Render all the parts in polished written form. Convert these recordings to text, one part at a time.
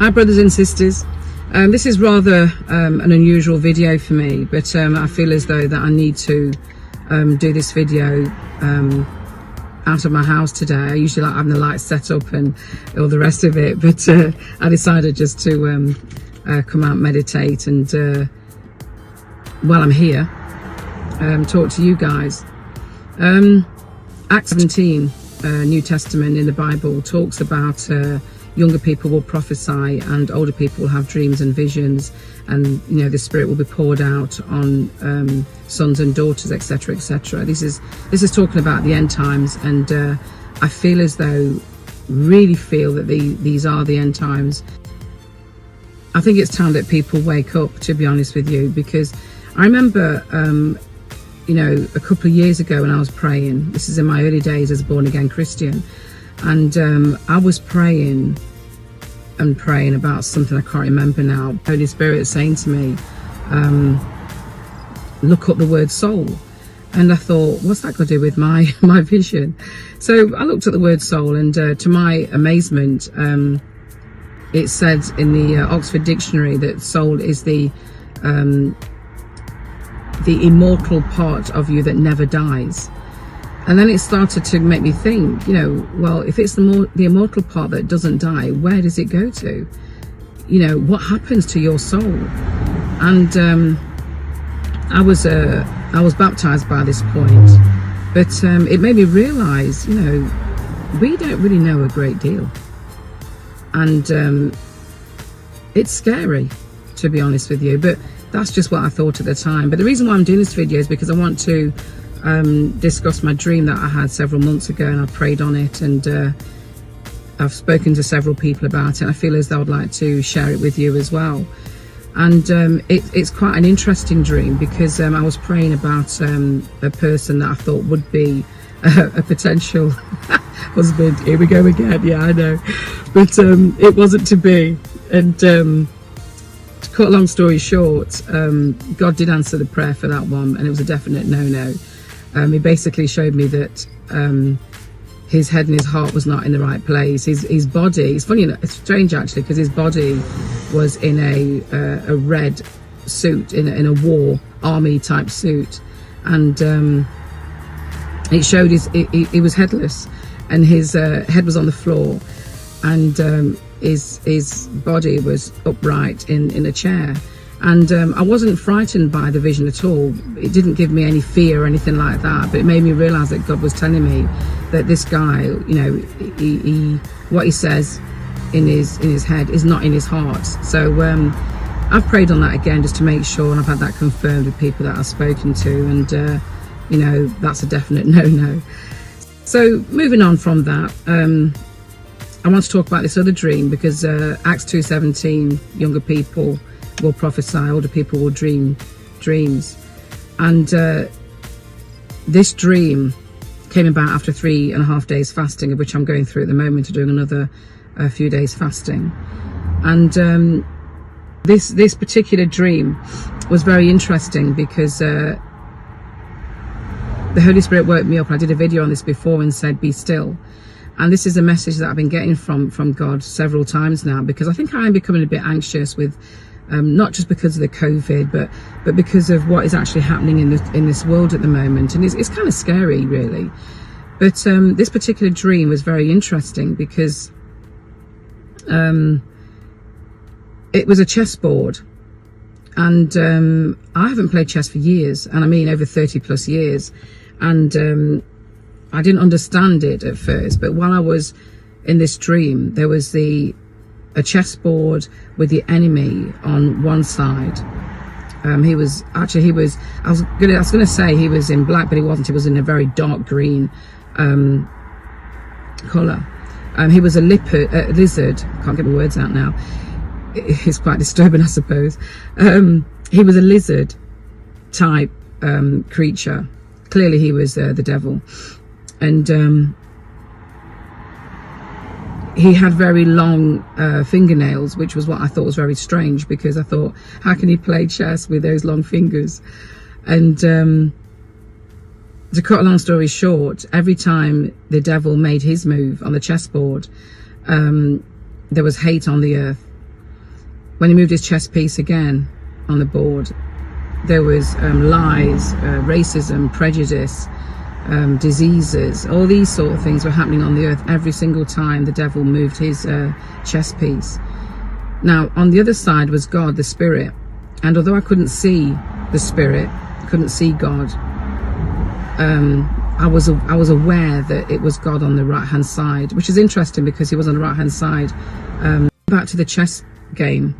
Hi brothers and sisters. This is rather an unusual video for me, but I feel as though that I need to do this video out of my house today. I usually like having the lights set up and all the rest of it, but I decided just to come out, meditate, and while I'm here, talk to you guys. Acts 17, New Testament in the Bible, talks about younger people will prophesy and older people will have dreams and visions, and the Spirit will be poured out on sons and daughters, etc., etc. This is talking about the end times, and I feel as though, really feel that these are the end times. I think it's time that people wake up, to be honest with you, because I remember a couple of years ago when I was praying. This is in my early days as a born again Christian, and I was praying about something I can't remember now. Holy Spirit saying to me, look up the word soul. And I thought, what's that got to do with my vision? So I looked at the word soul, and to my amazement, it said in the Oxford Dictionary that soul is the immortal part of you that never dies. And then it started to make me think, well, if it's the immortal part that doesn't die, where does it go to? What happens to your soul? And I was baptized by this point, but it made me realize, we don't really know a great deal, and it's scary, to be honest with you. But that's just what I thought at the time. But the reason why I'm doing this video is because I want to discuss my dream that I had several months ago, and I prayed on it, and I've spoken to several people about it. I feel as though I'd like to share it with you as well. And it's quite an interesting dream, because I was praying about a person that I thought would be a potential husband. Here we go again. Yeah, I know, but it wasn't to be. And to cut a long story short, God did answer the prayer for that one, and it was a definite no-no. He basically showed me that his head and his heart was not in the right place. His body, it's funny, it's strange actually, because his body was in a red suit, in a war army type suit, and it showed he was headless, and his head was on the floor, and his body was upright in a chair. And I wasn't frightened by the vision at all. It didn't give me any fear or anything like that, but it made me realize that God was telling me that this guy, what he says in his head is not in his heart. So I've prayed on that again just to make sure, and I've had that confirmed with people that I've spoken to, and that's a definite no-no. So moving on from that, I want to talk about this other dream, because Acts 2:17, younger people will prophesy, older people will dream dreams. And this dream came about after 3.5 days fasting, of which I'm going through at the moment, to doing another few days fasting. And this particular dream was very interesting, because the Holy Spirit woke me up. I did a video on this before and said, be still. And this is a message that I've been getting from God several times now, because I think I am becoming a bit anxious with not just because of the COVID, but because of what is actually happening in this world at the moment. And it's kind of scary, really. But this particular dream was very interesting, because it was a chessboard, and I haven't played chess for years, and I mean over 30 plus years, and I didn't understand it at first. But while I was in this dream, there was a chessboard with the enemy on one side. I was gonna say he was in black, but he wasn't. He was in a very dark green colour. He was a lizard. Can't get my words out now. It's quite disturbing, I suppose. He was a lizard type creature. Clearly he was the devil, and he had very long fingernails, which was what I thought was very strange, because I thought, how can he play chess with those long fingers? And to cut a long story short, every time the devil made his move on the chessboard, there was hate on the earth. when he moved his chess piece again on the board, there was lies, racism, prejudice, diseases, all these sort of things were happening on the earth every single time the devil moved his chess piece. Now, on the other side was God, the Spirit. And although I couldn't see the Spirit, couldn't see God, I was aware that it was God on the right-hand side, which is interesting because he was on the right-hand side. Back to the chess game,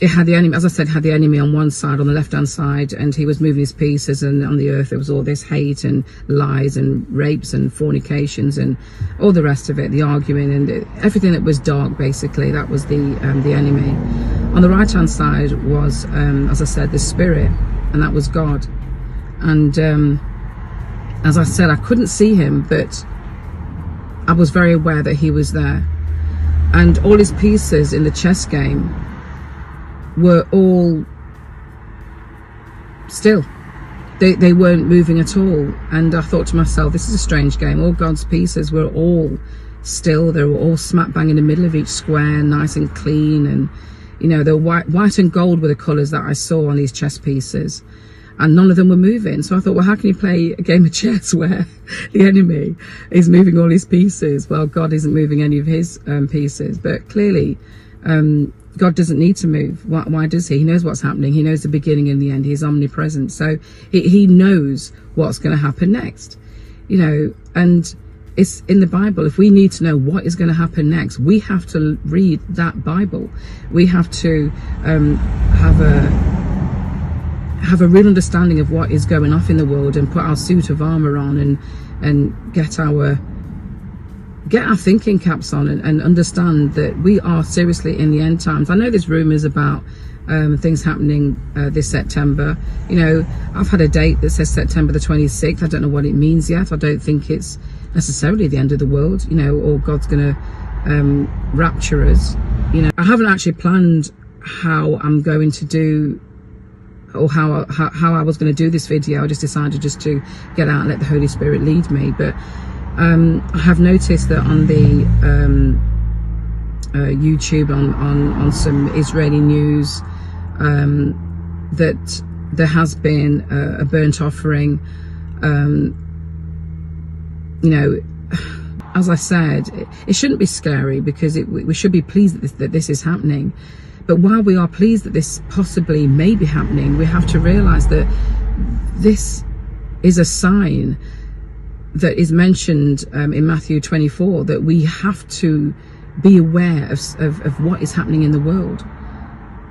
it had the enemy, as I said, had the enemy on one side, on the left-hand side, and he was moving his pieces, and on the earth there was all this hate and lies and rapes and fornications and all the rest of it, the arguing and everything that was dark, basically. That was the enemy. On the right-hand side was, as I said, the Spirit, and that was God. And as I said, I couldn't see him, but I was very aware that he was there. And all his pieces in the chess game were all still. They weren't moving at all. And I thought to myself, this is a strange game. All God's pieces were all still. They were all smack bang in the middle of each square, nice and clean. And, you know, the white and gold were the colours that I saw on these chess pieces. And none of them were moving. So I thought, well, how can you play a game of chess where the enemy is moving all his pieces? Well, God isn't moving any of his pieces. But clearly, God doesn't need to move. Why does he? He knows what's happening. He knows the beginning and the end. He's omnipresent. So he knows what's going to happen next. You know, and it's in the Bible. If we need to know what is going to happen next, we have to read that Bible. We have to have a real understanding of what is going off in the world, and put our suit of armor on and get our thinking caps on, and understand that we are seriously in the end times. I know there's rumors about things happening this September. You know, I've had a date that says September the 26th. I don't know what it means yet. I don't think it's necessarily the end of the world, you know, or God's gonna rapture us. You know, I haven't actually planned how I'm going to do, or how I was going to do this video. I just decided just to get out and let the Holy Spirit lead me. But I have noticed that on the YouTube, on some Israeli news, that there has been a burnt offering. You know, as I said, it shouldn't be scary, because we should be pleased that this is happening. But while we are pleased that this possibly may be happening, we have to realize that this is a sign that is mentioned in Matthew 24, that we have to be aware of what is happening in the world.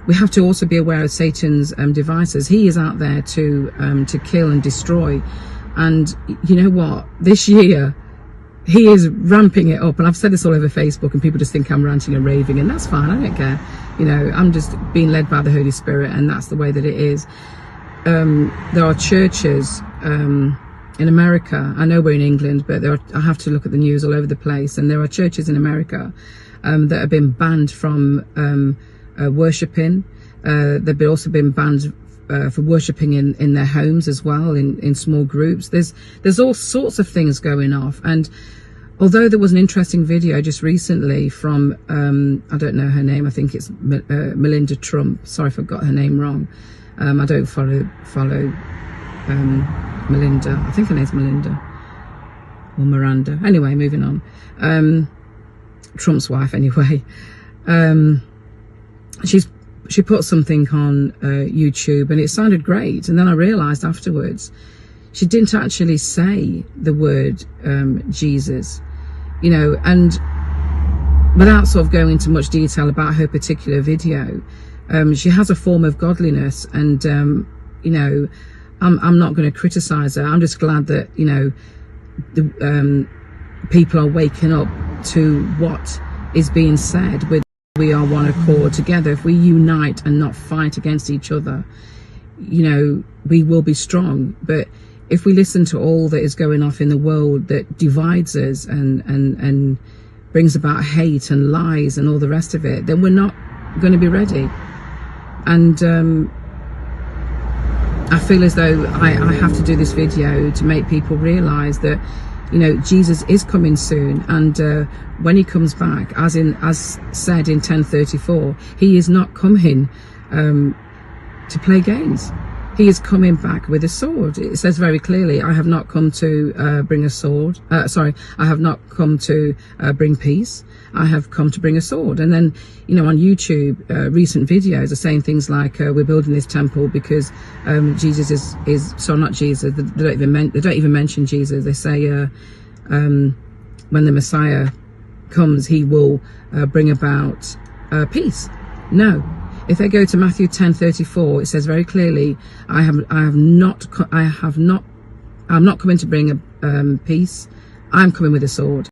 We have to also be aware of Satan's devices. He is out there to kill and destroy. And you know what? This year, he is ramping it up. And I've said this all over Facebook, and people just think I'm ranting and raving, and that's fine. I don't care. You know, I'm just being led by the Holy Spirit, and that's the way that it is. There are churches in America. I know we're in England, but I have to look at the news all over the place. And there are churches in America that have been banned from worshipping. They've also been banned for worshipping in their homes as well, in small groups. There's all sorts of things going off. And although there was an interesting video just recently from I don't know her name, I think it's Melinda Trump. Sorry if I got her name wrong. I don't follow Melinda. I think her name's Melinda or Miranda. Anyway, moving on. Trump's wife, anyway. She put something on YouTube, and it sounded great. And then I realised afterwards, she didn't actually say the word Jesus, you know. And without sort of going into much detail about her particular video, she has a form of godliness, and you know, I'm not going to criticise her. I'm just glad that, you know, the people are waking up to what is being said. We are one accord together. If we unite and not fight against each other, you know, we will be strong. But if we listen to all that is going off in the world that divides us and brings about hate and lies and all the rest of it, then we're not going to be ready. And I feel as though I have to do this video to make people realise that you know, Jesus is coming soon, and when he comes back, as said in 10:34, he is not coming to play games. He is coming back with a sword. It says very clearly, I have not come to bring a sword. I have not come to bring peace. I have come to bring a sword. And then, you know, on YouTube, recent videos are saying things like, we're building this temple because Jesus is not Jesus. They don't even mention Jesus. They say when the Messiah comes, he will bring about peace. No. If they go to Matthew 10:34, it says very clearly, I'm not coming to bring peace. I'm coming with a sword.